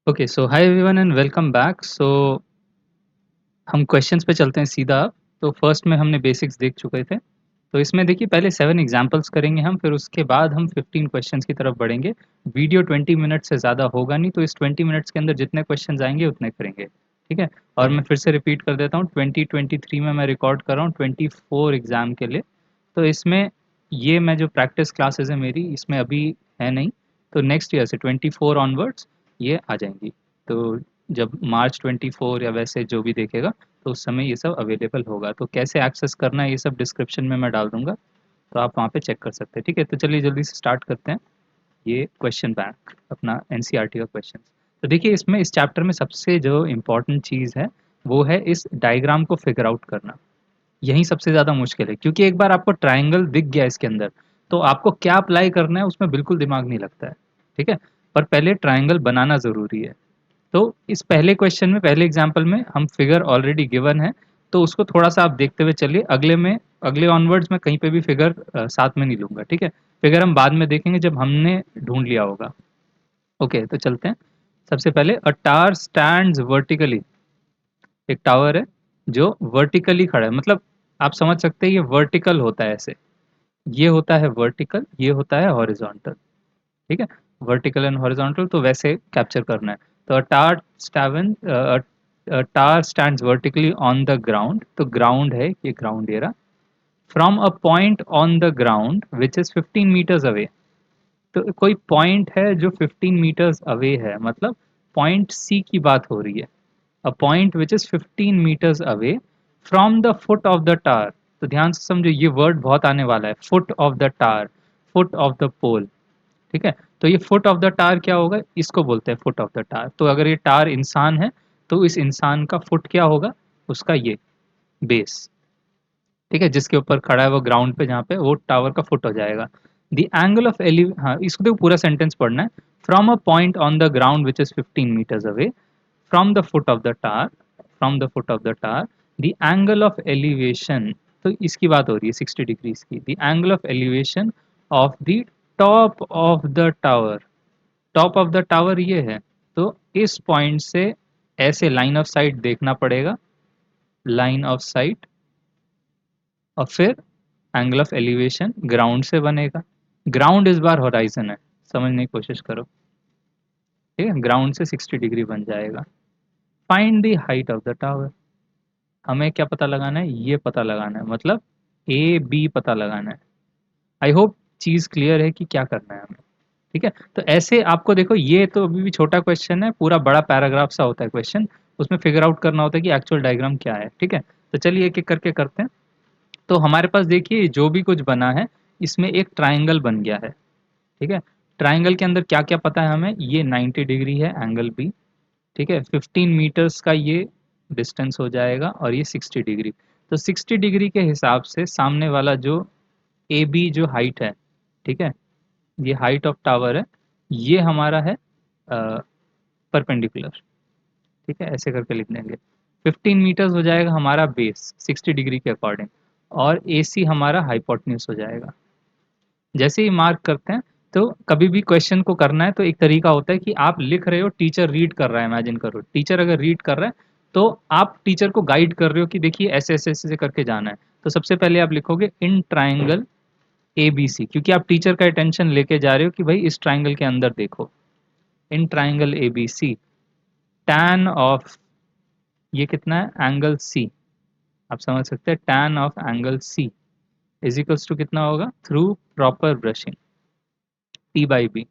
Okay, so hi everyone and welcome back. So हम questions पे चलते हैं सीधा अब। तो फर्स्ट में हमने बेसिक्स देख चुके थे। तो इसमें देखिए पहले 7 एग्जांपल्स करेंगे हम, फिर उसके बाद हम 15 क्वेश्चंस की तरफ बढ़ेंगे। वीडियो 20 मिनट से ज़्यादा होगा नहीं, तो इस 20 मिनट्स के अंदर जितने क्वेश्चंस आएंगे उतने करेंगे, ठीक है। और मैं फिर से रिपीट कर देता हूँ, 2023 में मैं रिकॉर्ड कर रहा हूँ 24 एग्ज़ाम के लिए। तो इसमें ये मैं जो प्रैक्टिस क्लासेस है मेरी, इसमें अभी है नहीं। तो नेक्स्ट ईयर से 24 ऑनवर्ड्स ये आ जाएंगी। तो जब मार्च 24 या वैसे जो भी देखेगा, तो उस समय ये सब अवेलेबल होगा। तो कैसे एक्सेस करना है ये सब डिस्क्रिप्शन में मैं डाल दूंगा, तो आप वहाँ पे चेक कर सकते हैं, ठीक है। तो चलिए जल्दी से स्टार्ट करते हैं। ये क्वेश्चन बैंक अपना एनसीईआरटी का क्वेश्चन। तो देखिए इसमें इस चैप्टर में सबसे जो इम्पोर्टेंट चीज़ है वो है इस डायग्राम को फिगर आउट करना। यही सबसे ज़्यादा मुश्किल है, क्योंकि एक बार आपको ट्राइंगल दिख गया इसके अंदर, तो आपको क्या अप्लाई करना है उसमें बिल्कुल दिमाग नहीं लगता है, ठीक है। पर पहले ट्राइंगल बनाना ज़रूरी है। तो इस पहले क्वेश्चन में, पहले एग्जांपल में हम फिगर ऑलरेडी गिवन है, तो उसको थोड़ा सा आप देखते हुए चलिए। अगले में, अगले ऑनवर्ड्स में कहीं पे भी फिगर साथ में नहीं लूंगा, ठीक है। फिगर हम बाद में देखेंगे जब हमने ढूंढ लिया होगा। ओके, तो चलते हैं। सबसे पहले अ टावर स्टैंड्स वर्टिकली। एक टावर है जो वर्टिकली खड़ा है, मतलब आप समझ सकते हैं ये वर्टिकल होता है ऐसे। ये होता है वर्टिकल, ये होता है हॉरिजॉन्टल, ठीक है। वर्टिकल एंड हॉरिजॉन्टल तो वैसे कैप्चर करना है। तो tower stands vertically on the ground, तो ग्राउंड है ये, ground area. From a point on the ground which is 15 metres away. तो कोई पॉइंट है जो 15 मीटर्स अवे है, मतलब पॉइंट सी की बात हो रही है। A point which is 15 meters away from the foot of the tower। तो ध्यान से समझो, ये वर्ड बहुत आने वाला है, foot of the tower, foot of the pole, ठीक है। तो ये फुट ऑफ द टावर क्या होगा, इसको बोलते हैं फुट ऑफ द टावर। तो अगर ये टावर इंसान है, तो इस इंसान का फुट क्या होगा, उसका ये बेस, ठीक है, जिसके ऊपर खड़ा है वो ग्राउंड पे, जहाँ पे वो टावर का फुट हो जाएगा। द एंगल ऑफ एलिव, हाँ इसको देखो पूरा सेंटेंस पढ़ना है। From a point on the ground which is 15 meters away from the foot of the tower, from the foot of the tower, the angle of elevation, तो इसकी बात हो रही है 60 डिग्रीज की। the angle of elevation of the top of the tower, top of the tower ये है। तो इस पॉइंट से ऐसे लाइन ऑफ साइट देखना पड़ेगा, लाइन ऑफ साइट, और फिर एंगल ऑफ एलिवेशन ग्राउंड से बनेगा। ग्राउंड इस बार होराइजन है, समझने की कोशिश करो, ठीक है। ग्राउंड से 60 डिग्री बन जाएगा। Find the height of the tower. हमें क्या पता लगाना है, ये पता लगाना है, मतलब ए बी पता लगाना है। आई होप चीज़ क्लियर है कि क्या करना है हमें, ठीक है। तो ऐसे आपको देखो, ये तो अभी भी छोटा क्वेश्चन है, पूरा बड़ा पैराग्राफ सा होता है क्वेश्चन। उसमें फिगर आउट करना होता है कि एक्चुअल डायग्राम क्या है, ठीक है। तो चलिए एक एक करके करते हैं। तो हमारे पास देखिए जो भी कुछ बना है, इसमें एक ट्राइंगल बन गया है, ठीक है। ट्राइंगल के अंदर क्या क्या पता है हमें, ये 90 डिग्री है एंगल बी, ठीक है। 15 मीटर्स का ये डिस्टेंस हो जाएगा, और ये 60 डिग्री। तो 60 डिग्री के हिसाब से सामने वाला जो ए बी जो हाइट है, ठीक है, ये हाइट ऑफ टावर है, ये हमारा है परपेंडिकुलर, ठीक है। ऐसे करके लिख देंगे। 15 मीटर्स हो जाएगा हमारा बेस 60 डिग्री के अकॉर्डिंग, और ए सी हमारा हाइपोटन्यूज हो जाएगा। जैसे ही मार्क करते हैं, तो कभी भी क्वेश्चन को करना है तो एक तरीका होता है कि आप लिख रहे हो, टीचर रीड कर रहा है, इमेजिन करो टीचर अगर रीड कर रहा है, तो आप टीचर को गाइड कर रहे हो कि देखिए ऐसे ऐसे ऐसे करके जाना है। तो सबसे पहले आप लिखोगे इन ट्राइंगल ए बी सी, क्योंकि आप टीचर का अटेंशन लेके जा रहे हो कि भाई इस ट्राइंगल के अंदर देखो। In triangle A B C, tan of, ये कितना है एंगल सी, आप समझ सकते हैं tan of angle C is equals to कितना होगा, through proper brushing, T by B,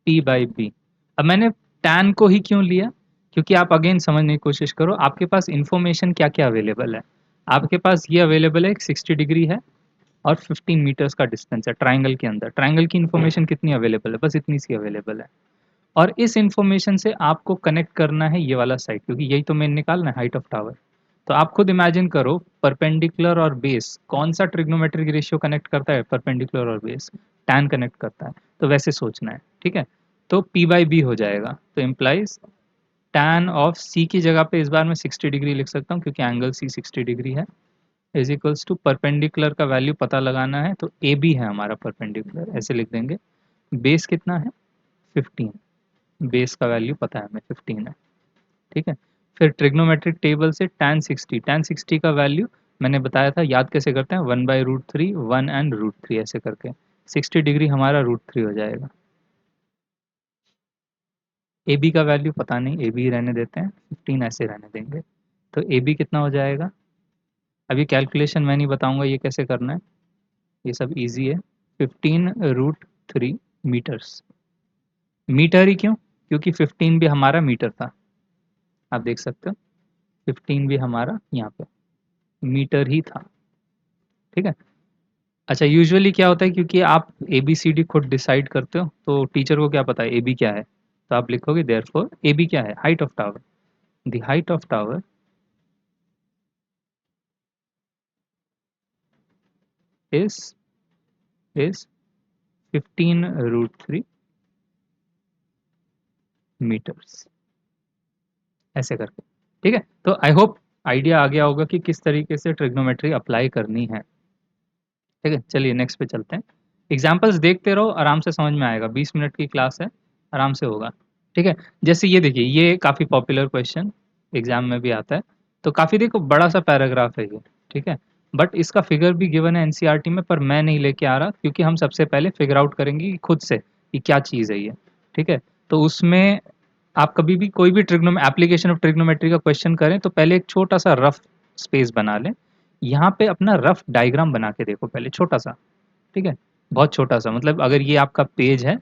T by B. अब मैंने टैन को ही क्यों लिया, क्योंकि आप अगेन समझने की कोशिश करो, आपके पास इंफॉर्मेशन क्या क्या अवेलेबल है। आपके पास ये अवेलेबल है, 60 डिग्री है, और 15 मीटर्स का डिस्टेंस है ट्राइंगल के अंदर। ट्राइंगल की इन्फॉर्मेशन कितनी अवेलेबल है, बस इतनी सी अवेलेबल है। और इस इन्फॉर्मेशन से आपको कनेक्ट करना है ये वाला साइड, क्योंकि यही तो मेन निकालना है, हाइट ऑफ टावर। तो आप खुद इमेजिन करो, परपेंडिकुलर और बेस कौन सा ट्रिग्नोमेट्रिक रेशियो कनेक्ट करता है, परपेंडिकुलर और बेस टैन कनेक्ट करता है। तो वैसे सोचना है, ठीक है। तो पी बाई बी हो जाएगा, तो इम्प्लाइज टैन ऑफ सी की जगह पे इस बार मैं 60 डिग्री लिख सकता हूँ, क्योंकि एंगल सी 60 डिग्री है, इज इक्वल्स टू परपेंडिकुलर का वैल्यू पता लगाना है, तो ए बी है हमारा परपेंडिकुलर, ऐसे लिख देंगे। बेस कितना है 15, बेस का वैल्यू पता है हमें 15 है, ठीक है। फिर ट्रिग्नोमेट्रिक टेबल से tan 60 का वैल्यू मैंने बताया था, याद कैसे करते हैं, 1/√3 1 एंड √3 ऐसे करके 60 डिग्री हमारा √3 हो जाएगा। ए बी का वैल्यू पता नहीं, ए बी रहने देते हैं, 15 ऐसे रहने देंगे। तो ए बी कितना हो जाएगा, अभी कैलकुलेशन मैं नहीं बताऊंगा ये कैसे करना है, ये सब इजी है। 15√3 मीटर्स, मीटर ही क्यों, क्योंकि 15 भी हमारा मीटर था, आप देख सकते हो 15 भी हमारा यहाँ पे मीटर ही था, ठीक है। अच्छा यूजुअली क्या होता है, क्योंकि आप ए बी सी डी खुद डिसाइड करते हो तो टीचर को क्या पता है ए बी क्या है, तो आप लिखोगे देयरफॉर ए बी क्या है, height of tower, the height of tower is is 15√3 metres, ऐसे करके, ठीक है। तो आई होप आइडिया आ गया होगा कि किस तरीके से ट्रिग्नोमेट्री अप्लाई करनी है, ठीक है। चलिए नेक्स्ट पे चलते हैं, एग्जाम्पल्स देखते रहो, आराम से समझ में आएगा, 20 मिनट की क्लास है, आराम से होगा, ठीक है। जैसे ये देखिए, ये काफ़ी पॉपुलर क्वेश्चन एग्जाम में भी आता है, तो काफ़ी देखो बड़ा सा पैराग्राफ है ये, ठीक है। बट इसका फिगर भी गिवन है एनसीईआरटी में, पर मैं नहीं लेके आ रहा क्योंकि हम सबसे पहले फिगर आउट करेंगे कि खुद से कि क्या चीज़ है ये, ठीक है। तो उसमें आप कभी भी कोई भी ट्रिग्नो एप्लीकेशन ऑफ ट्रिग्नोमेट्री का क्वेश्चन करें तो पहले एक छोटा सा रफ स्पेस बना लें, यहाँ पे अपना रफ डायग्राम बना के देखो पहले, छोटा सा, ठीक है, बहुत छोटा सा, मतलब अगर ये आपका पेज है,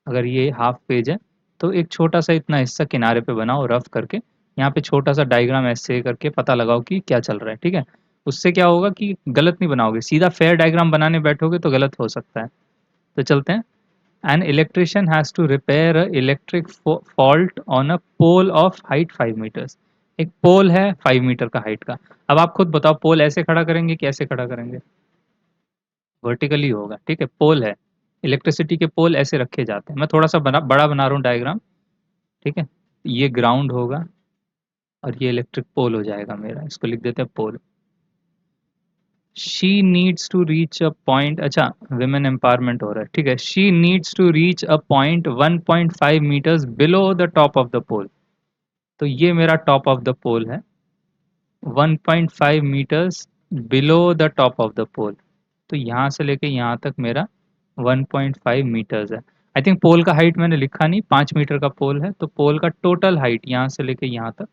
अगर ये हाफ पेज है, तो एक छोटा सा इतना हिस्सा किनारे पे बनाओ रफ करके, यहाँ पे छोटा सा डायग्राम ऐसे करके पता लगाओ कि क्या चल रहा है, ठीक है। उससे क्या होगा कि गलत नहीं बनाओगे, सीधा फेयर डायग्राम बनाने बैठोगे तो गलत हो सकता है। तो चलते हैं, an electrician has to repair a electric fault on a pole of height 5 metres, एक पोल है 5 मीटर का हाइट का। अब आप खुद बताओ पोल ऐसे खड़ा करेंगे कि ऐसे खड़ा करेंगे, वर्टिकली होगा, ठीक है, पोल है, इलेक्ट्रिसिटी के पोल ऐसे रखे जाते हैं, मैं थोड़ा सा बड़ा बना रहा हूँ डायग्राम, ठीक है। ये ग्राउंड होगा और ये इलेक्ट्रिक पोल हो जाएगा मेरा, इसको लिख देते हैं pole. She needs to reach a point, अच्छा विमेन एम्पावरमेंट हो रहा है, ठीक है, she needs to reach a point 1.5 metres below the top of the pole, तो ये मेरा टॉप ऑफ द पोल है, 1.5 metres below the top of the pole, तो यहाँ से लेके यहाँ तक मेरा 1.5 मीटर्स है। आई थिंक पोल का हाइट मैंने लिखा नहीं, 5 मीटर का पोल है, तो पोल का टोटल हाइट यहाँ से लेके यहाँ तक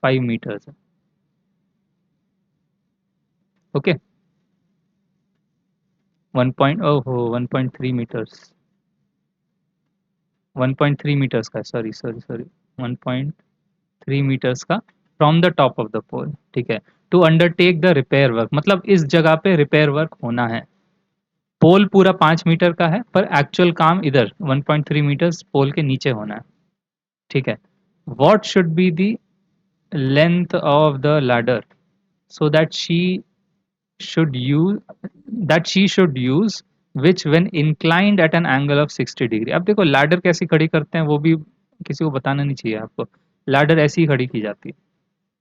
5 मीटर्स है, ओके। 1.3 मीटर्स, 1.3 मीटर्स का, सॉरी 1.3 मीटर्स का from the top of the pole, ठीक है। To undertake the repair work, मतलब इस जगह पे रिपेयर वर्क होना है, पोल पूरा 5 मीटर का है पर एक्चुअल काम इधर 1.3 मीटर्स पोल के नीचे होना है, ठीक है। What should be the length of the ladder so that should use she should use which when inclined at an angle of 60 degree. अब देखो लैडर कैसी खड़ी करते हैं वो भी किसी को बताना नहीं चाहिए आपको, लैडर ऐसी ही खड़ी की जाती है,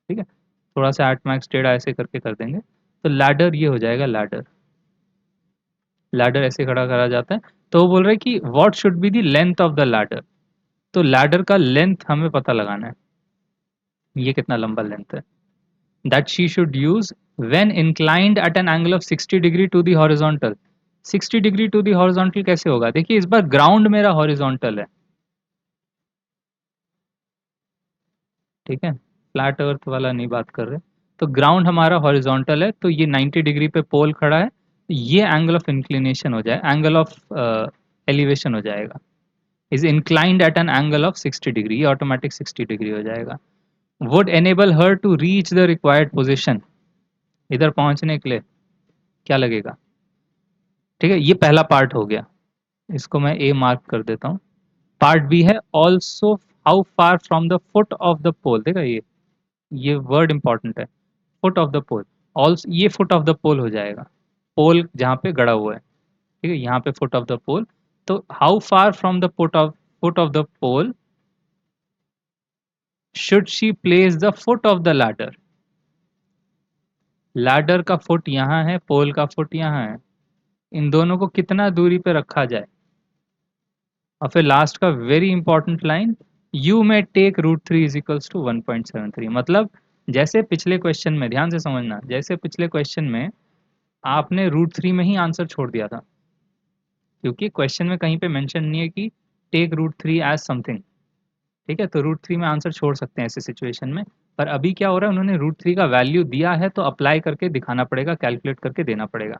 ठीक है, थोड़ा सा एट मैक्स टेढ़ा ऐसे करके कर देंगे, तो लैडर ये हो जाएगा, लैडर, लैडर ऐसे खड़ा करा जाता है। तो वो बोल रहे हैं कि what should be the length of the ladder, तो लैडर का लेंथ हमें पता लगाना है, ये कितना लंबा लेंथ है, that she should use when inclined at an angle of 60 degree to the horizontal। 60 degree to the horizontal कैसे होगा, देखिए इस बार ग्राउंड मेरा हॉरिजॉन्टल है, ठीक है, फ्लैट अर्थ वाला नहीं बात कर रहे, तो ग्राउंड हमारा हॉरिजॉन्टल है, तो ये 90 डिग्री पे पोल खड़ा है, तो ये एंगल ऑफ इंक्लिनेशन हो जाए, एंगल ऑफ एलिवेशन हो जाएगा, is inclined at an angle of 60 degree, ये ऑटोमेटिक 60 डिग्री हो जाएगा। Would enable her to reach the required position, इधर पहुंचने के लिए क्या लगेगा, ठीक है, ये पहला पार्ट हो गया, इसको मैं ए मार्क कर देता हूँ। पार्ट बी है also how far from the foot of the pole, देखा ये वर्ड इंपॉर्टेंट है, foot of the pole, also ये फुट ऑफ द पोल हो जाएगा, पोल जहाँ पे गड़ा हुआ है, ठीक है, यहाँ पे फुट ऑफ द पोल, तो how far from the foot of the pole should she place the foot of the ladder, ladder का फुट यहाँ है, पोल का फुट यहाँ है, इन दोनों को कितना दूरी पे रखा जाए, और फिर लास्ट का very important line, you may take √3 is equals to 1.73। मतलब जैसे पिछले क्वेश्चन में, ध्यान से समझना, जैसे पिछले क्वेश्चन में आपने √3 में ही आंसर छोड़ दिया था, क्योंकि क्वेश्चन में कहीं पे मेंशन नहीं है कि टेक √3 एज समथिंग। ठीक है, तो √3 में आंसर छोड़ सकते हैं ऐसे सिचुएशन में। पर अभी क्या हो रहा है, उन्होंने √3 का वैल्यू दिया है तो अप्लाई करके दिखाना पड़ेगा, कैलकुलेट करके देना पड़ेगा।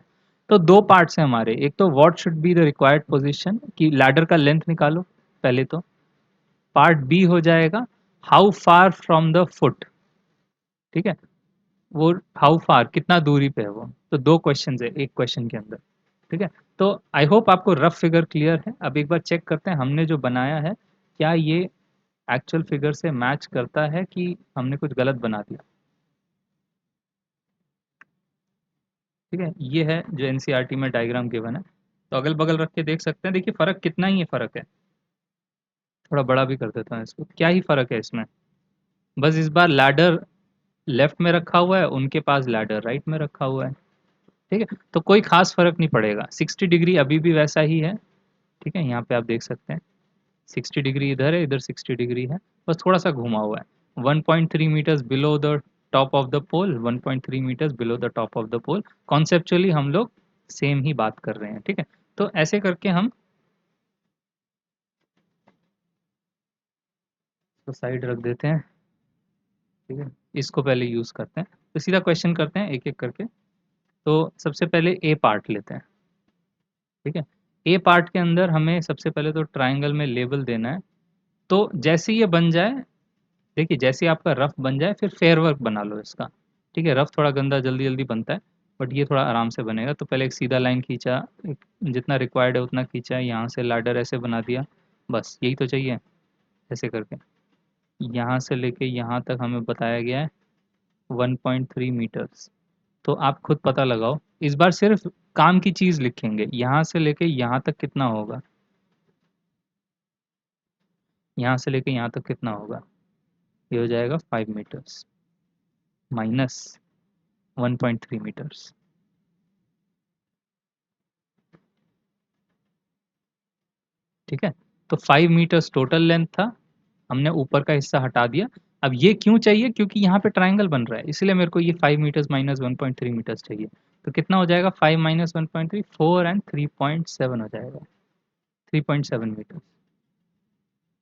तो दो पार्ट्स हैं हमारे, एक तो what should be the required position, कि लैडर का लेंथ निकालो पहले तो। पार्ट बी हो जाएगा how far from the foot. ठीक है, वो हाउ फार कितना दूरी पे है वो। तो दो क्वेश्चन है एक क्वेश्चन के अंदर। ठीक है, तो आई होप आपको रफ फिगर क्लियर है। अब एक बार चेक करते हैं हमने जो बनाया है क्या ये एक्चुअल फिगर से मैच करता है कि हमने कुछ गलत बना दिया। ठीक है, ये है जो एनसीईआरटी में डायग्राम गिवन है। तो अगल बगल रख के देख सकते हैं, देखिए फर्क कितना ही है, फर्क है। थोड़ा बड़ा भी कर देता हूँ इसको, क्या ही फर्क है इसमें। बस इस बार लैडर लेफ्ट में रखा हुआ है, उनके पास लैडर राइट में रखा हुआ है। ठीक है, तो कोई खास फर्क नहीं पड़ेगा, 60 डिग्री अभी भी वैसा ही है। ठीक है, यहाँ पे आप देख सकते हैं 60 डिग्री इधर है, इधर 60 डिग्री है, बस थोड़ा सा घुमा हुआ है। 1.3 metres below the top of the pole, 1.3 metres below the top of the pole. Conceptually हम लोग सेम ही बात कर रहे हैं। ठीक है, तो ऐसे करके हम तो साइड रख देते हैं। ठीक है, इसको पहले यूज करते हैं, तो सीधा क्वेश्चन करते हैं एक एक करके। तो सबसे पहले ए पार्ट लेते हैं। ठीक है, ए पार्ट के अंदर हमें सबसे पहले तो ट्राइंगल में लेबल देना है। तो जैसे ये बन जाए, देखिए जैसे आपका रफ बन जाए फिर फेयर वर्क बना लो इसका। ठीक है, रफ थोड़ा गंदा जल्दी जल्दी बनता है, बट ये थोड़ा आराम से बनेगा। तो पहले एक सीधा लाइन खींचा, जितना रिक्वायर्ड है उतना खींचा, यहाँ से लैडर ऐसे बना दिया, बस यही तो चाहिए। ऐसे करके यहाँ से लेके यहाँ तक हमें बताया गया है 1.3 मीटर्स। तो आप खुद पता लगाओ, इस बार सिर्फ काम की चीज़ लिखेंगे, यहाँ से लेके यहाँ तक कितना होगा, यहाँ से लेके यहाँ तक कितना होगा। ये हो जाएगा 5 मीटर्स माइनस 1.3 मीटर्स। ठीक है, तो 5 मीटर्स टोटल लेंथ था, हमने ऊपर का हिस्सा हटा दिया। अब ये क्यों चाहिए, क्योंकि यहाँ पे ट्राइंगल बन रहा है, इसलिए मेरे को ये 5 मीटर्स माइनस 1.3 मीटर्स चाहिए। तो कितना हो जाएगा, 5 - 1.3, 4 एंड 3.7 हो जाएगा, 3.7 मीटर।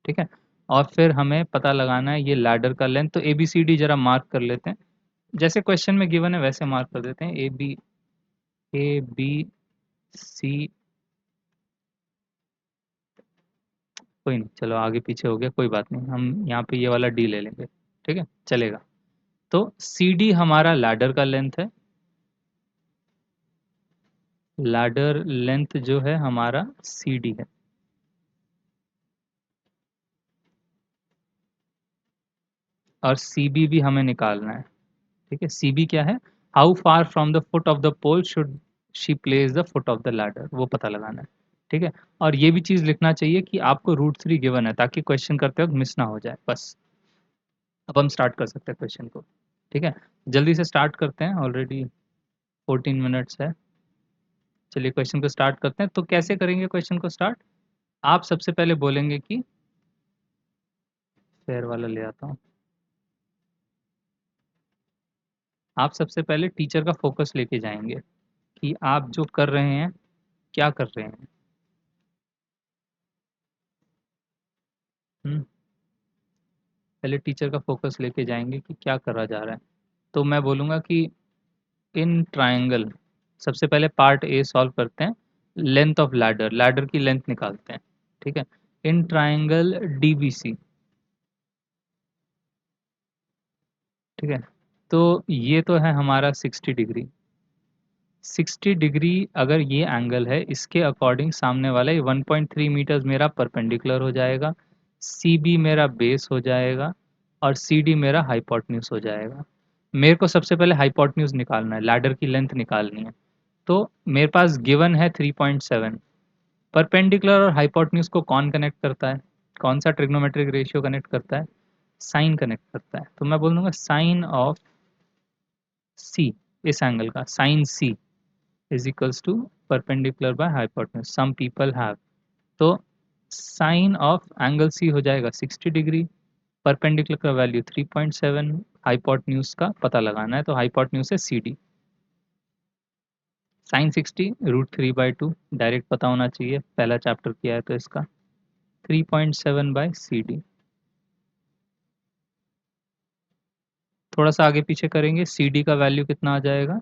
ठीक है, और फिर हमें पता लगाना है ये लैडर का लेंथ। तो ए बी सी डी जरा मार्क कर लेते हैं, जैसे क्वेश्चन में गिवन है वैसे मार्क कर देते हैं। ए बी कोई नहीं, चलो आगे पीछे हो गया, कोई बात नहीं, हम यहाँ पे ये वाला डी ले लेंगे। ठीक है, चलेगा। तो सी डी हमारा लैडर का लेंथ है, लैडर लेंथ जो है हमारा सी डी है। और सी बी भी हमें निकालना है। ठीक है, सी बी क्या है, how far from the foot of the pole should she place the foot of the ladder, वो पता लगाना है। ठीक है, और ये भी चीज़ लिखना चाहिए कि आपको √3 गिवन है, ताकि क्वेश्चन करते वक्त मिस ना हो जाए। बस अब हम स्टार्ट कर सकते हैं क्वेश्चन को। ठीक है, जल्दी से स्टार्ट करते हैं, ऑलरेडी 14 मिनट्स है। चलिए क्वेश्चन को स्टार्ट करते हैं। तो कैसे करेंगे क्वेश्चन को स्टार्ट, आप सबसे पहले बोलेंगे कि फेयर वाला ले आता हूँ। आप सबसे पहले टीचर का फोकस लेके जाएंगे कि आप जो कर रहे हैं क्या कर रहे हैं। हम्म, पहले टीचर का फोकस लेके जाएंगे कि क्या करा जा रहा है। तो मैं बोलूँगा कि इन ट्रायंगल, सबसे पहले पार्ट ए सॉल्व करते हैं। लेंथ ऑफ लैडर, लैडर की लेंथ निकालते हैं। ठीक है, in triangle D B C. ठीक है, तो ये तो है हमारा 60 डिग्री। 60 डिग्री अगर ये एंगल है, इसके अकॉर्डिंग सामने वाला ये 1.3 मीटर्स मेरा परपेंडिकुलर हो जाएगा, सी बी मेरा बेस हो जाएगा, और सी डी मेरा हाइपोटन्यूज हो जाएगा। मेरे को सबसे पहले हाइपोटन्यूज निकालना है, लैडर की लेंथ निकालनी है। तो मेरे पास गिवन है 3.7। परपेंडिकुलर और हाइपोटन्यूज को कौन कनेक्ट करता है, कौन सा ट्रिग्नोमेट्रिक रेशियो कनेक्ट करता है, साइन कनेक्ट करता है। तो मैं बोल दूंगा साइन ऑफ सी, इस एंगल का sine C is equals to perpendicular by hypotenuse, some people have। तो साइन ऑफ एंगल सी हो जाएगा 60 डिग्री, परपेंडिकुलर का वैल्यू 3.7, हाइपोटेन्यूज का पता लगाना है तो हाइपोटेन्यूज है सी डी। साइन 60 √3/2 डायरेक्ट पता होना चाहिए, पहला चैप्टर किया है तो इसका 3.7/CD। थोड़ा सा आगे पीछे करेंगे, CD का वैल्यू कितना आ जाएगा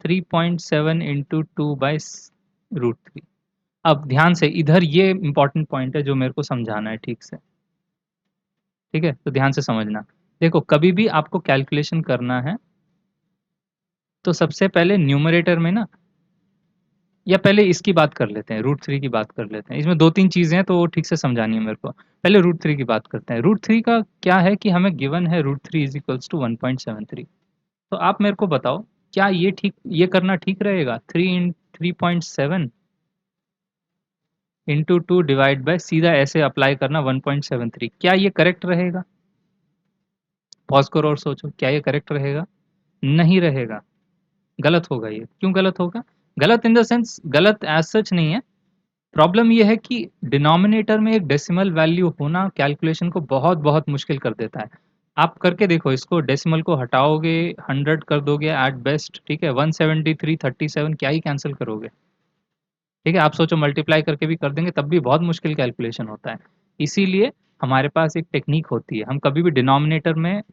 3.7 इंटू 2/√3। अब ध्यान से इधर ये इंपॉर्टेंट पॉइंट है जो मेरे को समझाना है ठीक से, ठीक है, तो ध्यान से समझना। देखो कभी भी आपको कैलकुलेशन करना है तो सबसे पहले न्यूमरेटर में ना, या पहले इसकी बात कर लेते हैं, √3 की बात कर लेते हैं, इसमें दो तीन चीजें हैं तो वो ठीक से समझानी है मेरे को। पहले √3 की बात करते हैं। √3 का क्या है कि हमें गिवन है √3 इज इक्वल्स टू 1.73। तो आप मेरे को बताओ क्या ये ठीक, ये करना ठीक रहेगा, 3.7 इंटू 2 डिवाइड बाय सीधा ऐसे अप्लाई करना 1.73, क्या ये करेक्ट रहेगा? पॉज करो और सोचो, क्या ये करेक्ट रहेगा? नहीं रहेगा, गलत होगा। ये क्यों गलत होगा? गलत इन द सेंस, गलत एज सच नहीं है, प्रॉब्लम ये है कि डिनोमिनेटर में एक डेसिमल वैल्यू होना कैलकुलेशन को बहुत बहुत मुश्किल कर देता है। आप करके देखो इसको, डेसिमल को हटाओगे, 100 कर दोगे एट बेस्ट, ठीक है, 173 37 क्या ही कैंसिल करोगे, ठीक है, आप सोचो मल्टीप्लाई करके भी कर देंगे तब भी बहुत मुश्किल कैलकुलेशन होता है। इसीलिए हमारे पास एक टेक्निक होती है, हम कभी भी डिनोमिनेटर में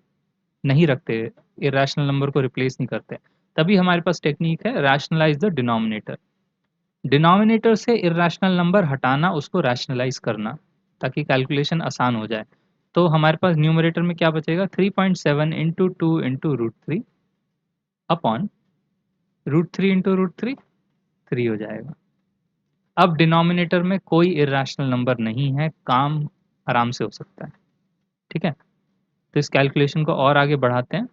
नहीं रखते, इरेशनल नंबर को रिप्लेस नहीं करते, तभी हमारे पास टेक्निक है रैशनलाइज द डिनोमिनेटर। डिनोमिनेटर से इरेशनल नंबर हटाना, उसको रैशनलाइज करना ताकि कैलकुलेशन आसान हो जाए। तो हमारे पास न्यूमरेटर में क्या बचेगा, 3.7 इंटू 2 इंटू √3 अपॉन √3 इंटू √3, 3 हो जाएगा। अब डिनोमिनेटर में कोई इरेशनल नंबर नहीं है, काम आराम से हो सकता है, ठीक है। तो इस कैलकुलेशन को और आगे बढ़ाते हैं,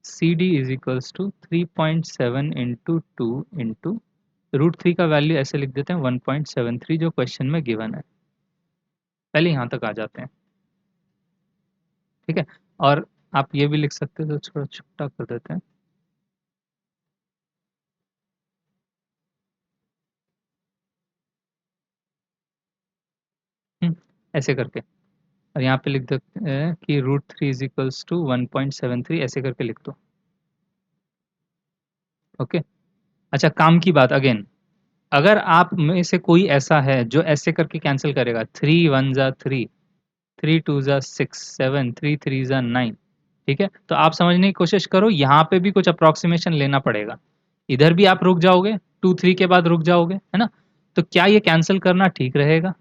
C D is equals to 3.7 into 2 into √3 का वैल्यू ऐसे लिख देते हैं 1.73 जो क्वेश्चन में गिवन है। पहले यहाँ तक आ जाते हैं, ठीक है। और आप ये भी लिख सकते हो तो थोड़ा छोटा कर देते हैं, ऐसे करके, और यहाँ पे लिख देते हैं कि √3 इज इक्वल्स टू 1.73 ऐसे करके लिख दो, ओके। अच्छा काम की बात अगेन, अगर आप में से कोई ऐसा है जो ऐसे करके कैंसिल करेगा, 3 1 जा 3, 3 2 जा 6 7 3 3 जा 9, ठीक है, तो आप समझने की कोशिश करो, यहाँ पे भी कुछ अप्रोक्सीमेशन लेना पड़ेगा, इधर भी आप रुक जाओगे, 2 3 के बाद रुक जाओगे, है ना। तो क्या ये कैंसिल करना ठीक रहेगा?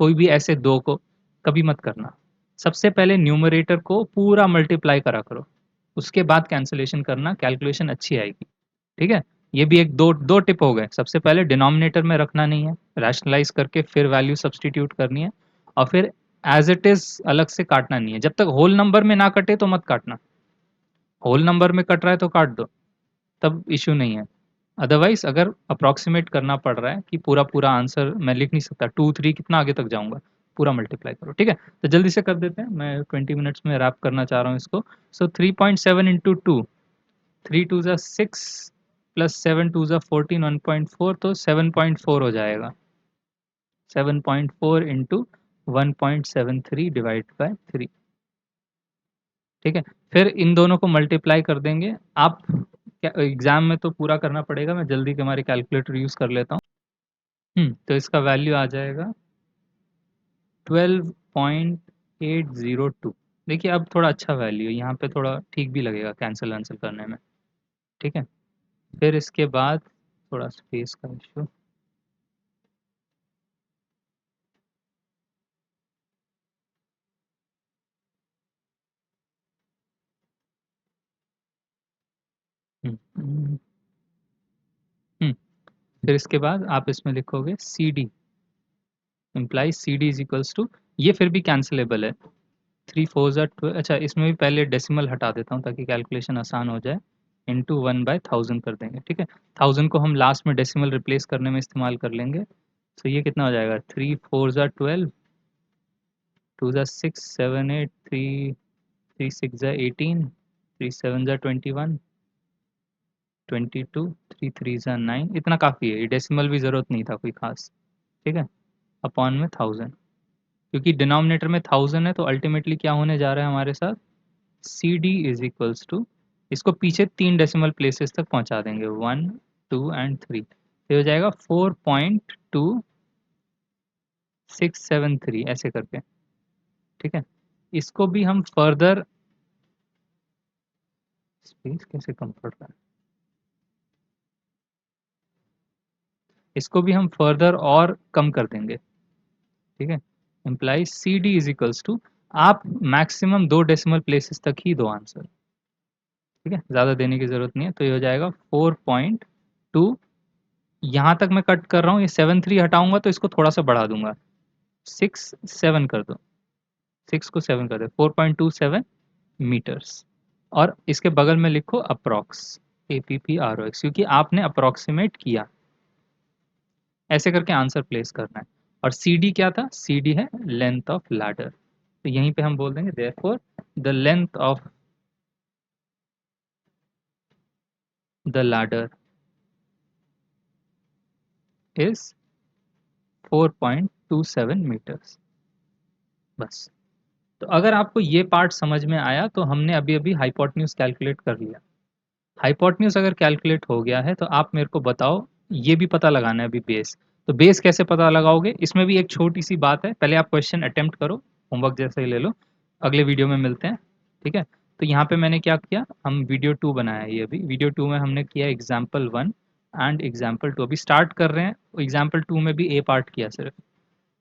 कोई भी ऐसे दो को कभी मत करना, सबसे पहले न्यूमरेटर को पूरा मल्टीप्लाई करा करो, उसके बाद कैंसिलेशन करना, कैलकुलेशन अच्छी आएगी, ठीक है। ये भी एक दो दो टिप हो गए, सबसे पहले डिनोमिनेटर में रखना नहीं है, रैशनलाइज करके फिर वैल्यू सब्सटीट्यूट करनी है, और फिर एज इट इज अलग से काटना नहीं है, जब तक होल नंबर में ना कटे तो मत काटना, होल नंबर में कट रहा है तो काट दो, तब इश्यू नहीं है। अदरवाइज अगर अप्रॉक्सीमेट करना पड़ रहा है कि पूरा पूरा आंसर मैं लिख नहीं सकता, 2 3 कितना आगे तक जाऊंगा, पूरा मल्टीप्लाई करो, ठीक है। तो जल्दी से कर देते हैं, मैं 20 मिनट्स में रैप करना चाह रहा हूँ इसको। सो 3.7 इंटू 2, 3 2 जा 6 प्लस 7 2 जा 14, 1.4, तो 7.4 हो जाएगा, 7.4 इंटू 1.73 डिवाइड बाय 3, ठीक है। फिर इन दोनों को मल्टीप्लाई कर देंगे आप, एग्जाम में तो पूरा करना पड़ेगा, मैं जल्दी के हमारे कैलकुलेटर यूज कर लेता हूँ। तो इसका वैल्यू आ जाएगा 12.802। देखिए अब थोड़ा अच्छा वैल्यू है, यहाँ पे थोड़ा ठीक भी लगेगा कैंसिल वैंसिल करने में, ठीक है। फिर इसके बाद थोड़ा स्पेस का इशू, हम्म हम्म, हम्म, फिर इसके बाद आप इसमें लिखोगे C D implies C D is equals to, ये फिर भी कैंसिलेबल है, 3 4 जा 12, अच्छा इसमें भी पहले डेसिमल हटा देता हूँ ताकि कैलकुलेशन आसान हो जाए, इंटू 1/1000 कर देंगे, ठीक है। 1000 को हम लास्ट में डेसिमल रिप्लेस करने में इस्तेमाल कर लेंगे, तो ये कितना हो जाएगा, 3 4 जा 12, 2 जा 6 7 8, 3 3 6 जा 18, 3 7 जा 21, 22, 3 3 जा 9, इतना काफ़ी है, ये डेसिमल भी ज़रूरत नहीं था कोई खास, ठीक है। अपॉन में 1000, क्योंकि डिनोमिनेटर में 1000 है तो अल्टीमेटली क्या होने जा रहा है हमारे साथ, C D is equals to, इसको पीछे 3 डेसिमल प्लेसेस तक पहुंचा देंगे, 1 2 एंड 3, तो हो जाएगा 4.2673 ऐसे करके। ठीक है, इसको भी हम फर्दर, स्पेस कैसे कम पड़ रहा है, इसको भी हम फर्दर और कम कर देंगे। ठीक है, implies C D is equals to, आप मैक्सिमम 2 डेसिमल प्लेसेस तक ही दो आंसर। ठीक है, ज़्यादा देने की ज़रूरत नहीं है, तो ये हो जाएगा 4.2, यहाँ तक मैं कट कर रहा हूँ, ये 7 3 हटाऊंगा तो इसको थोड़ा सा बढ़ा दूंगा, 6 7 कर दो, 6 को 7 कर दो, 4.27 मीटर्स। और इसके बगल में लिखो अप्रॉक्स, APPROX, क्योंकि आपने अप्रॉक्सीमेट किया, ऐसे करके आंसर प्लेस करना है। और सी डी क्या था, सी डी है लेंथ ऑफ लैडर, तो यहीं पे हम बोल देंगे therefore the length of the ladder is 4.27 metres. बस, तो अगर आपको ये पार्ट समझ में आया तो हमने अभी अभी हाइपोटेन्यूज कैलकुलेट कर लिया। हाइपोटेन्यूज अगर कैलकुलेट हो गया है तो आप मेरे को बताओ, ये भी पता लगाना है अभी बेस, तो बेस कैसे पता लगाओगे, इसमें भी एक छोटी सी बात है, पहले आप क्वेश्चन अटेम्प्ट करो, होमवर्क जैसे ही ले लो, अगले वीडियो में मिलते हैं। ठीक है, तो यहाँ पे मैंने क्या किया, हम वीडियो 2 बनाया है, ये अभी वीडियो 2 में हमने किया एग्जाम्पल 1 एंड एग्जाम्पल 2, अभी स्टार्ट कर रहे हैं, एग्जाम्पल 2 में भी ए पार्ट किया सिर्फ,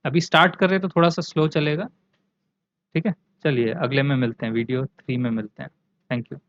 अभी स्टार्ट कर रहे हैं तो थोड़ा सा स्लो चलेगा। ठीक है, चलिए अगले में मिलते हैं, वीडियो 3 में मिलते हैं। Thank you.